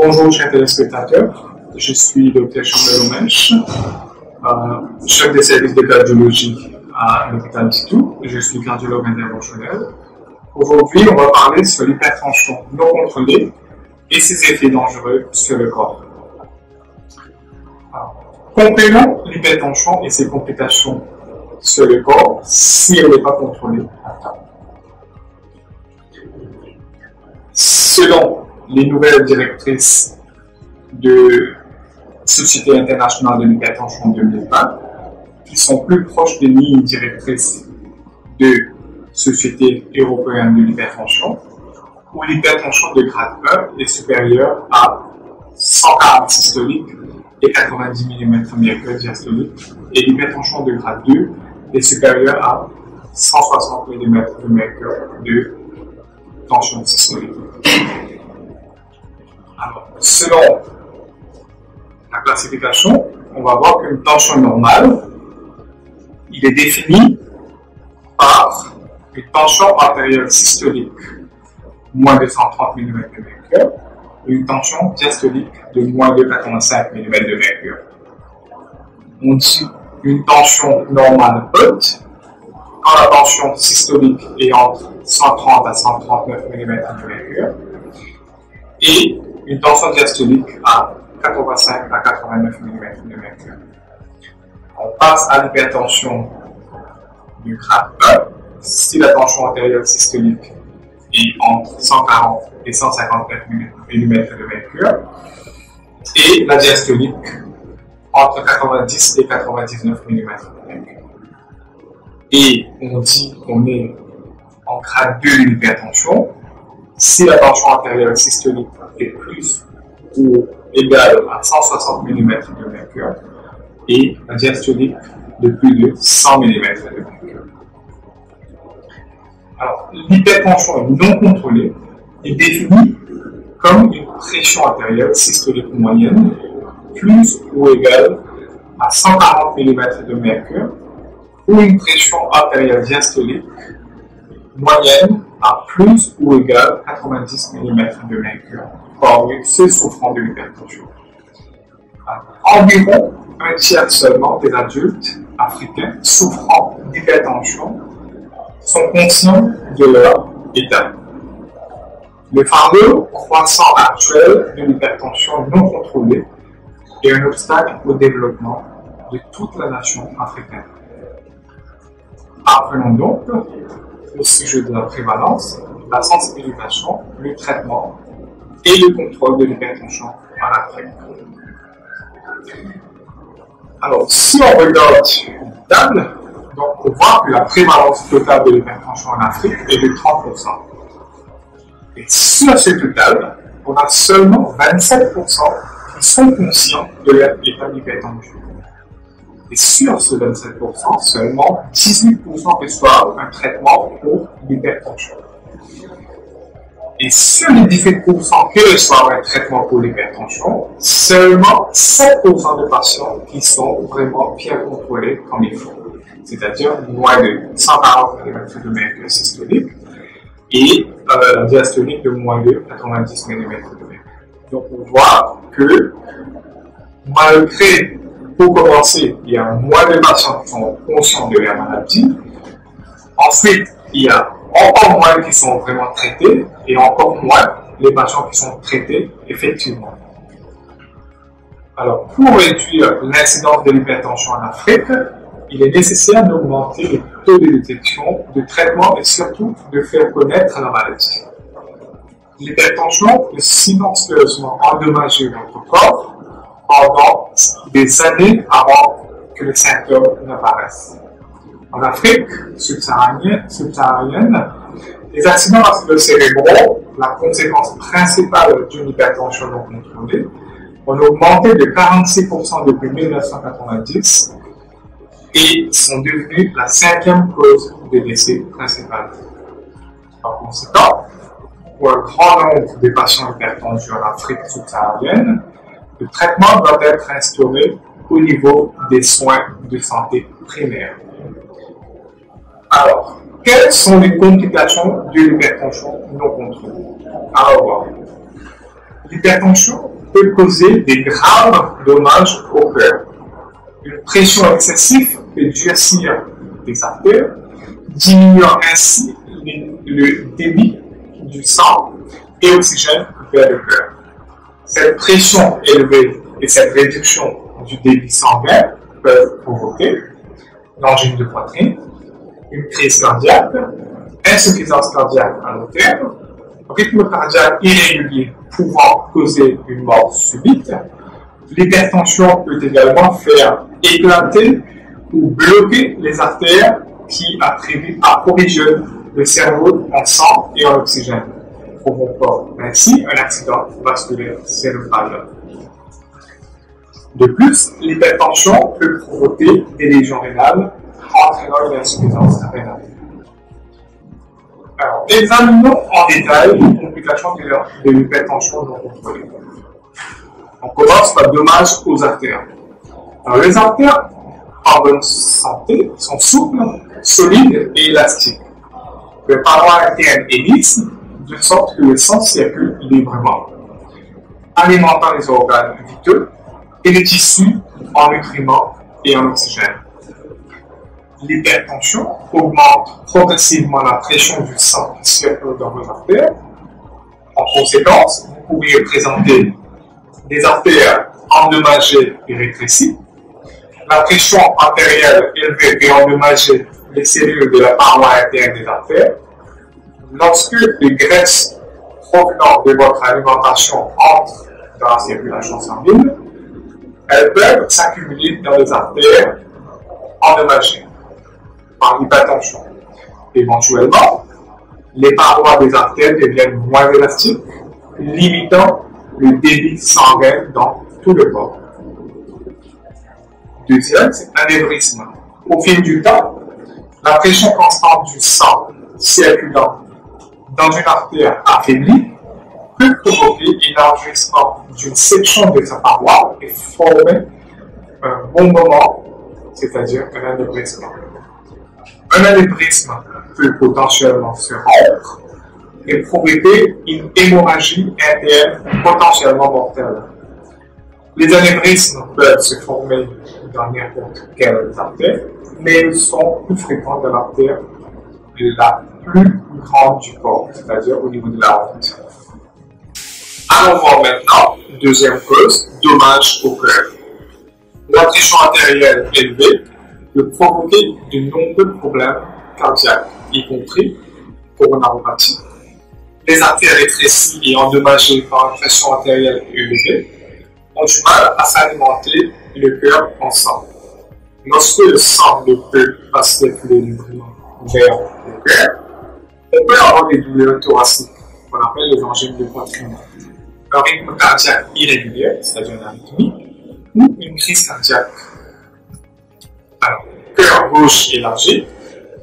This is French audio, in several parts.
Bonjour chers téléspectateurs, je suis Dr Chamberlain-Mèche, chef des services de cardiologie à l'hôpital Titou. Je suis cardiologue interventionnel. Aujourd'hui, on va parler sur l'hypertension non contrôlée et ses effets dangereux sur le corps. Comprenons l'hypertension et ses complications sur le corps si elle n'est pas contrôlée à temps. Selon les nouvelles directrices de Société internationale de l'hypertension 2020, qui sont plus proches des lignes directrices de Société européenne de l'hypertension, où l'hypertension de grade 1 est supérieure à 140 systoliques et 90 mm de mercure diastolique, et l'hypertension de grade 2 est supérieure à 160 mm de mercure de tension systolique. Alors, selon la classification, on va voir qu'une tension normale, il est défini par une tension artérielle systolique moins de 130 mm de mercure et une tension diastolique de moins de 85 mm de mercure. On dit une tension normale haute quand la tension systolique est entre 130 à 139 mm de mercure et une tension diastolique à 85 à 89 mm de mercure. On passe à l'hypertension du grade 1 si la tension artérielle systolique est entre 140 et 159 mm de mercure et la diastolique entre 90 et 99 mm de mercure. Et on dit qu'on est en grade 2 de l'hypertension si la tension artérielle systolique est plus ou égale à 160 mm de mercure et la diastolique de plus de 100 mm de mercure. Alors, l'hypertension non contrôlée est définie comme une pression artérielle systolique moyenne plus ou égale à 140 mm de mercure ou une pression artérielle diastolique moyenne à plus ou égale à 90 mm de mercure parmi ceux souffrant de l'hypertension. Environ un tiers seulement des adultes africains souffrant d'hypertension sont conscients de leur état. Le fardeau croissant actuel de l'hypertension non contrôlée est un obstacle au développement de toute la nation africaine. Apprenons donc au sujet de la prévalence, la sensibilisation, le traitement et le contrôle de l'hypertension en Afrique. Alors, si on regarde une table, donc on voit que la prévalence totale de l'hypertension en Afrique est de 30%. Et sur ce total, on a seulement 27% qui sont conscients de leur état d'hypertension. Et sur ce 27%, seulement 18% reçoivent un traitement pour l'hypertension. Et sur les 18% qui reçoivent un traitement pour l'hypertension, seulement 7% de patients qui sont vraiment bien contrôlés comme il faut. C'est-à-dire moins de 140 mm de mercure systolique et la diastolique de moins de 90 mm de mercure. Donc on voit que malgré, pour commencer, il y a moins de patients qui sont conscients de leur maladie. Ensuite, il y a encore moins qui sont vraiment traités et encore moins les patients qui sont traités effectivement. Alors, pour réduire l'incidence de l'hypertension en Afrique, il est nécessaire d'augmenter le taux de détection, de traitement et surtout de faire connaître la maladie. L'hypertension peut silencieusement endommager notre corps pendant des années avant que les symptômes n'apparaissent. En Afrique subsaharienne, les accidents vasculo-cérébraux, la conséquence principale d'une hypertension non contrôlée, ont augmenté de 46% depuis 1990 et sont devenus la 5e cause de décès principale. Par conséquent, pour un grand nombre de patients hypertendus en Afrique subsaharienne, le traitement doit être instauré au niveau des soins de santé primaires. Alors, quelles sont les complications de l'hypertension non contrôlée? Alors, L'hypertension peut causer des graves dommages au cœur. Une pression excessive peut durcir des artères, diminuant ainsi le débit du sang et oxygène vers le cœur. Cette pression élevée et cette réduction du débit sanguin peuvent provoquer l'angine de poitrine, une crise cardiaque, insuffisance cardiaque à long terme, rythme cardiaque irrégulier pouvant causer une mort subite. L'hypertension peut également faire éclater ou bloquer les artères qui approvisionnent le cerveau en sang et en oxygène, provoquant ainsi un accident vasculaire cérébral. De plus, l'hypertension peut provoquer des lésions rénales, entraînant une insuffisance rénale. Alors, examinons en détail les complications de l'hypertension non contrôlée. On commence par dommages aux artères. Alors, les artères en bonne santé sont souples, solides et élastiques. Les parois internes est lisse, de sorte que le sang circule librement, alimentant les organes vitaux et les tissus en nutriments et en oxygène. L'hypertension augmente progressivement la pression du sang qui circule dans vos artères. En conséquence, vous pourriez présenter des artères endommagées et rétrécies, la pression artérielle élevée et endommager les cellules de la paroi interne des artères. Lorsque les graisses provenant de votre alimentation entrent dans la circulation sanguine, elles peuvent s'accumuler dans les artères endommagées par l'hypertension. Éventuellement, les parois des artères deviennent moins élastiques, limitant le débit sanguin dans tout le corps. Deuxième, c'est l'anévrisme. Au fil du temps, la pression constante du sang circulant dans une artère affaiblie peut provoquer l'élargissement d'une section de sa paroi et former un bon moment, c'est-à-dire un anévrisme. Un anévrisme peut potentiellement se rompre et provoquer une hémorragie interne potentiellement mortelle. Les anévrismes peuvent se former dans n'importe quelle artère, mais ils sont plus fréquents dans l'artère la plus grande du corps, c'est-à-dire au niveau de la honte. Allons voir maintenant, deuxième cause, dommage au cœur. La pression artérielle élevée peut provoquer de nombreux problèmes cardiaques, y compris coronaropathie. Les artères rétrécies et endommagées par une pression artérielle élevée ont du mal à s'alimenter le cœur en sang. Lorsque le sang ne peut pas circuler librement vers le cœur, on peut avoir des douleurs thoraciques, qu'on appelle les angines de poitrine, un rythme cardiaque irrégulier, c'est-à-dire une arythmie, ou une crise cardiaque. Alors, cœur gauche élargi,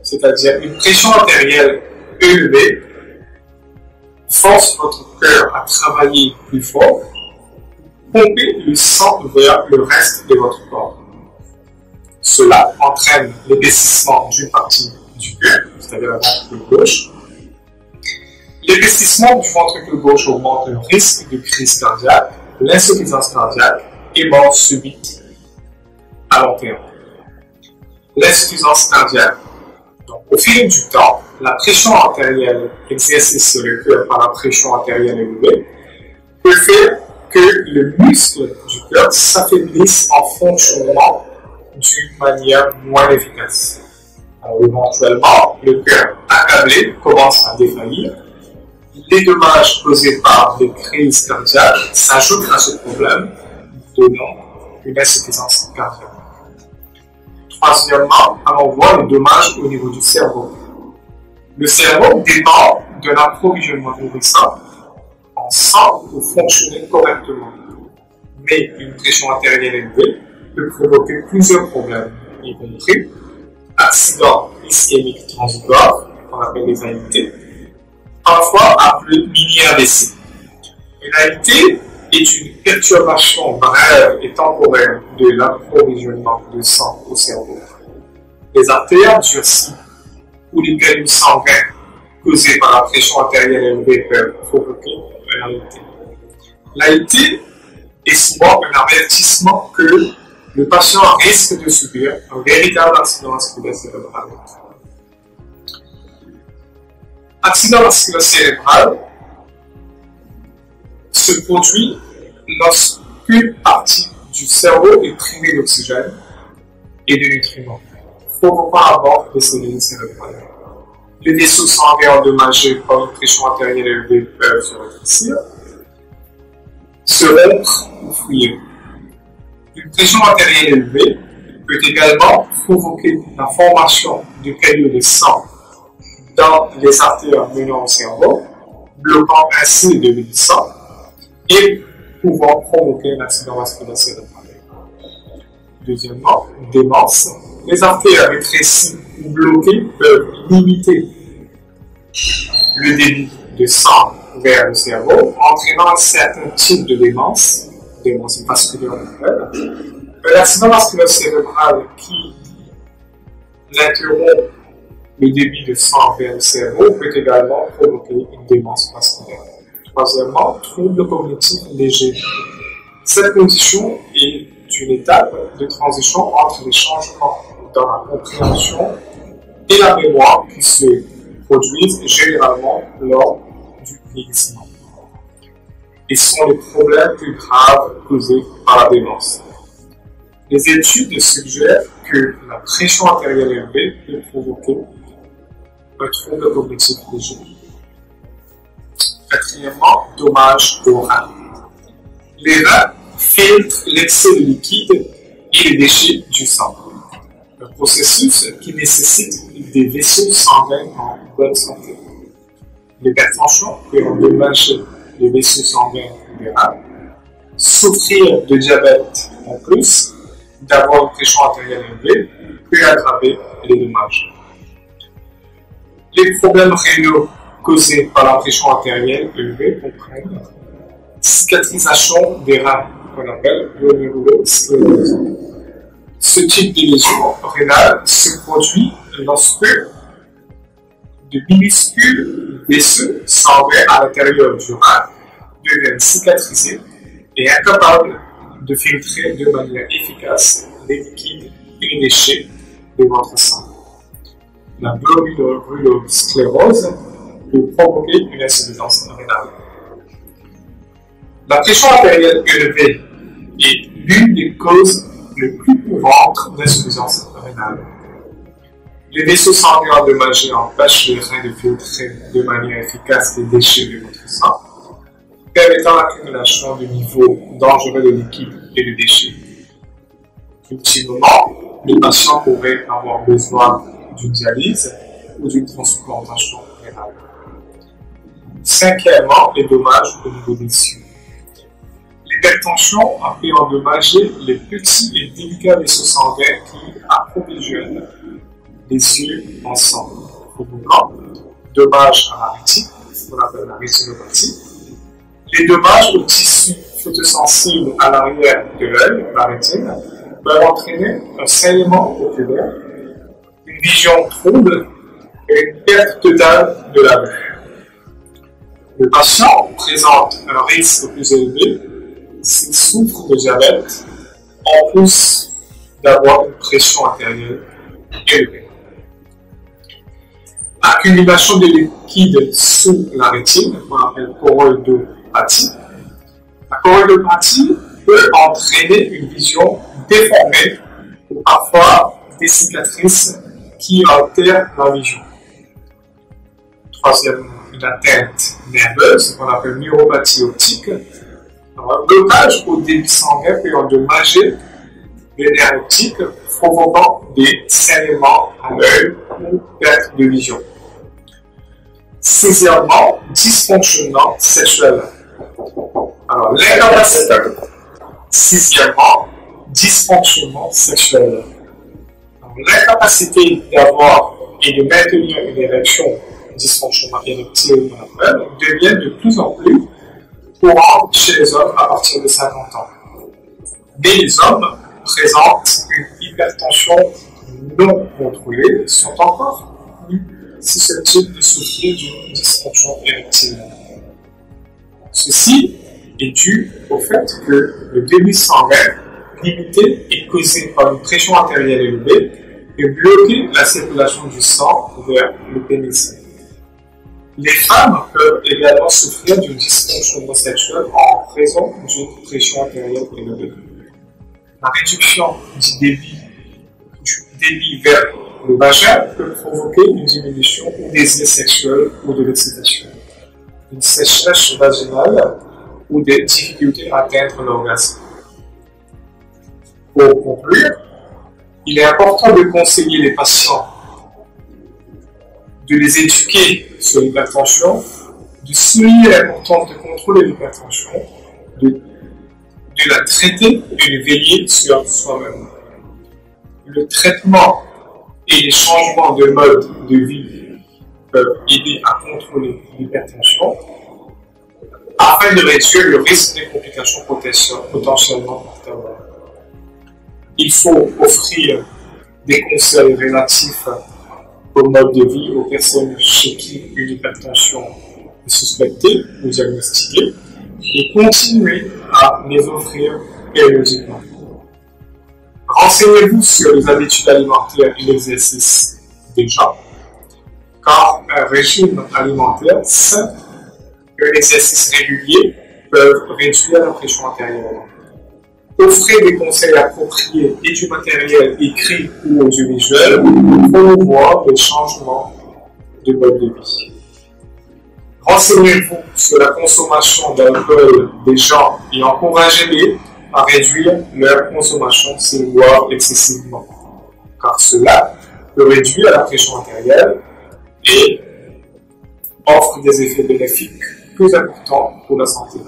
c'est-à-dire une pression artérielle élevée, force votre cœur à travailler plus fort, pomper le sang vers le reste de votre corps. Cela entraîne l'épaississement d'une partie du cœur, c'est-à-dire la ventricule gauche. L'épaississement du ventricule gauche augmente le risque de crise cardiaque, l'insuffisance cardiaque et mort subite à long terme. L'insuffisance cardiaque. Donc, au fil du temps, la pression artérielle exercée sur le cœur par la pression artérielle élevée peut faire que le muscle du cœur s'affaiblisse en fonctionnement d'une manière moins efficace. Alors, éventuellement, le cœur accablé commence à défaillir. Les dommages causés par des crises cardiaques s'ajoutent à ce problème, donnant une insuffisance cardiaque. Troisièmement, allons voir les dommages au niveau du cerveau. Le cerveau dépend d'un approvisionnement nourrissant en sang pour fonctionner correctement. Mais une pression artérielle élevée peut provoquer plusieurs problèmes, y compris accident ischémique transitoire, qu'on appelle les AIT, parfois appelé mini-AVC. Une AIT est une perturbation brève et temporaire de l'approvisionnement de sang au cerveau. Les artères durcies ou les caillots sanguins causés par la pression artérielle élevée peuvent provoquer une AIT. L'AIT est souvent un avertissement que le patient risque de subir un véritable accident vasculaire cérébral. Accident vasculaire cérébral se produit lorsqu'une partie du cerveau est privée d'oxygène et de nutriments, provoquant la mort des cellules cérébrales. Les vaisseaux sanguins endommagés par une pression artérielle élevée peuvent se rétrécir, se rompre ou fuir. Une pression artérielle élevée peut également provoquer la formation de caillots de sang dans les artères menant au cerveau, bloquant ainsi le débit du sang et pouvant provoquer un accident vasculaire cérébral. Deuxièmement, démence. Les artères rétrécies ou bloquées peuvent limiter le débit de sang vers le cerveau, entraînant un certain type de démence vasculaire. L'accident vasculaire cérébral qui interrompt le débit de sang vers le cerveau peut également provoquer une démence vasculaire. Troisièmement, trouble cognitif léger. Cette condition est une étape de transition entre les changements dans la compréhension et la mémoire qui se produisent généralement lors du vieillissement et sont les problèmes plus graves causés par la démence. Les études suggèrent que la pression artérielle élevée peut provoquer un trouble cognitif léger. Quatrièmement, dommage aux reins. Les reins filtrent l'excès de liquide et les déchets du sang. Un processus qui nécessite des vaisseaux sanguins en bonne santé. L'hypertension peut endommager les vaisseaux sanguins des reins. Souffrir de diabète en plus d'avoir une pression artérielle élevée peut aggraver les dommages. Les problèmes rénaux causés par la pression artérielle élevée comprennent cicatrisation des reins, qu'on appelle glomérulosclérose. Ce type de lésion rénale se produit lorsque de minuscules vaisseaux sanguins à l'intérieur du rein deviennent cicatrisés et incapables de filtrer de manière efficace les liquides et les déchets de votre sang. La glomérulosclérose peut provoquer une insuffisance rénale. La pression artérielle élevée est l'une des causes les plus courantes d'insuffisance rénale. Les vaisseaux sanguins endommagés empêchent les reins de filtrer de manière efficace les déchets de votre sang, permettant l'accumulation de niveaux dangereux de liquide et de déchets. Ultimement, les patients pourraient avoir besoin d'une dialyse ou d'une transplantation rénale. Cinquièmement, les dommages au niveau des yeux. L'hypertension a pu endommager les petits et délicats vaisseaux sanguins qui approvisionnent les yeux en sang, provoquant dommages à la rétine, ce qu'on appelle la rétinopathie. Les dommages aux tissus photosensibles à l'arrière de l'œil, la rétine, peuvent entraîner un saignement oculaire, une vision trouble et une perte totale de la vue. Le patient présente un risque plus élevé s'il souffre de diabète, en plus d'avoir une pression artérielle élevée. Accumulation de liquide sous la rétine, qu'on appelle choroïdopathie. La choroïdopathie peut entraîner une vision déformée ou parfois des cicatrices qui altèrent la vision. Troisièmement, une atteinte nerveuse, qu'on appelle neuropathie optique. Un blocage au débit sanguin peut endommager les nerfs optiques, provoquant des saignements à l'œil ou perte de vision. Sixièmement, dysfonctionnement sexuel. Alors, l'incapacité. Sixièmement, dysfonctionnement sexuel. L'incapacité d'avoir et de maintenir une érection, dysfonctionnement érectile, devient de plus en plus courante chez les hommes à partir de 50 ans. Mais les hommes présentent une hypertension non contrôlée sont encore plus susceptibles de souffrir d'une dysfonction érectile. Ceci est due au fait que le débit sanguin limité et causé par une pression artérielle élevée peut bloquer la circulation du sang vers le pénis. Les femmes peuvent également souffrir d'une dysfonction sexuelle en raison d'une pression artérielle élevée. La réduction du débit vers le vagin peut provoquer une diminution du désir sexuel ou de l'excitation, une sécheresse vaginale ou des difficultés à atteindre l'orgasme. Pour conclure, il est important de conseiller les patients, de les éduquer sur l'hypertension, de souligner l'importance de contrôler l'hypertension, de la traiter et de veiller sur soi-même. Le traitement et les changements de mode de vie peuvent aider à contrôler l'hypertension afin de réduire le risque des complications potentiellement mortelles. Il faut offrir des conseils relatifs au mode de vie aux personnes chez qui une hypertension est suspectée ou diagnostiquée et continuer à les offrir périodiquement. Renseignez-vous sur les habitudes alimentaires et l'exercice déjà, car un régime alimentaire sain et un exercice régulier peuvent réduire la pression artérielle. Offrez des conseils appropriés et du matériel écrit ou audiovisuel pour promouvoir les changements de mode de vie. Renseignez-vous sur la consommation d'alcool des gens et encouragez-les à réduire leur consommation s'ils boivent excessivement, car cela peut réduire la pression artérielle et offre des effets bénéfiques plus importants pour la santé.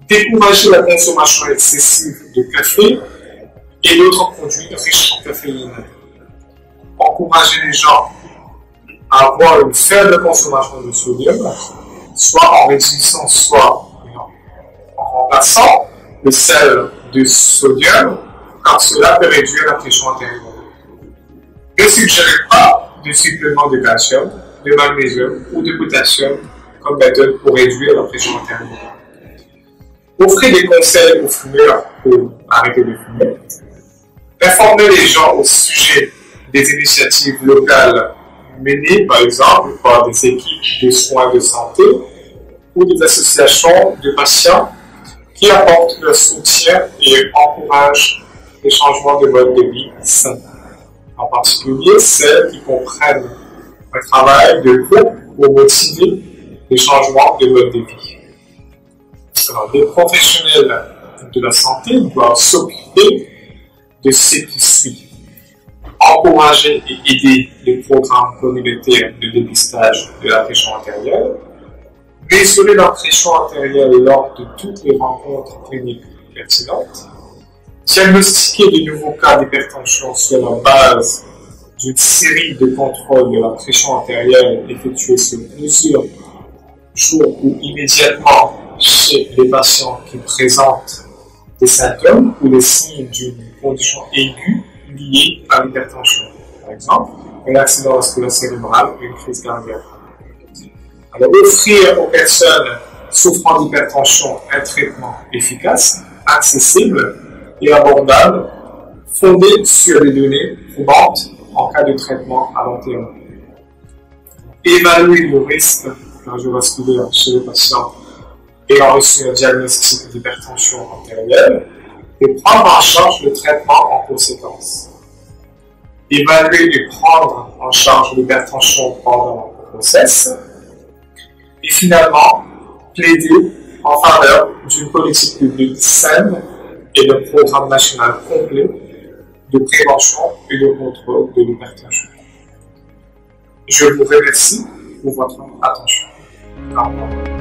Décourager la consommation excessive de café et d'autres produits riches en caféine. Encourager les gens à avoir une faible consommation de sodium, soit en réduisant, soit en remplaçant le sel de sodium, car cela peut réduire la pression artérielle. Ne suggérez pas de suppléments de calcium, de magnésium ou de potassium comme méthode pour réduire la pression artérielle. Offrez des conseils aux fumeurs pour arrêter de fumer. Informez les gens au sujet des initiatives locales menées, par exemple, par des équipes de soins de santé ou des associations de patients qui apportent leur soutien et encouragent les changements de mode de vie sains. En particulier, celles qui comprennent un travail de groupe pour motiver les changements de mode de vie. Alors, les professionnels de la santé doivent s'occuper de ce qui suit. Encourager et aider les programmes communautaires de dépistage de la pression artérielle, mesurer la pression artérielle lors de toutes les rencontres cliniques pertinentes, diagnostiquer de nouveaux cas d'hypertension sur la base d'une série de contrôles de la pression artérielle effectués sur plusieurs jours ou immédiatement chez les patients qui présentent des symptômes ou des signes d'une condition aiguë liée à l'hypertension. Par exemple, un accident vasculaire cérébral ou une crise cardiaque. Alors, offrir aux personnes souffrant d'hypertension un traitement efficace, accessible et abordable, fondé sur des données probantes en cas de traitement à long terme. Évaluer le risque cardiovasculaire chez les patients ayant reçu un diagnostic d'hypertension artérielle et prendre en charge le traitement en conséquence. Évaluer et prendre en charge l'hypertension pendant la grossesse. Et finalement, plaider en faveur d'une politique publique saine et d'un programme national complet de prévention et de contrôle de l'hypertension. Je vous remercie pour votre attention. Au revoir.